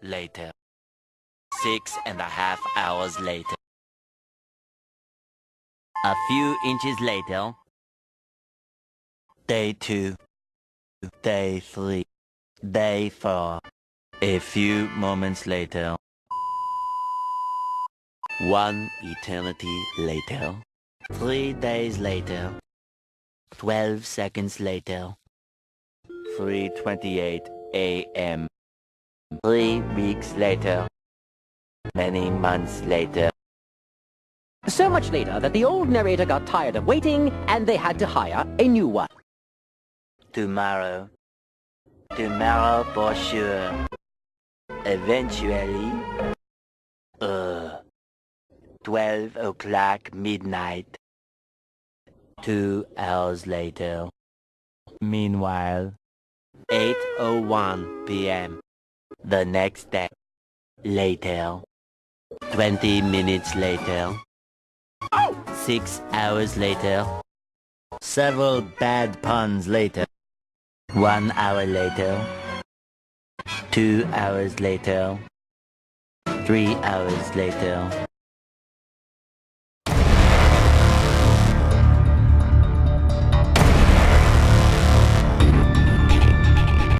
later. 6.5 hours later. A few inches later. Day 2. Day 3. Day 4. A few moments later. 1 eternity later. 3 days later. 12 seconds later. 3:28 a.m. 3 weeks later. Many months later. So much later that the old narrator got tired of waiting and they had to hire a new one. Tomorrow. Tomorrow for sure. Eventually. 12 o'clock midnight. 2 hours later. Meanwhile. 8:01 p.m. The next day. Later. 20 minutes later. 6 hours later. Several bad puns later. 1 hour later. 2 hours later. 3 hours later.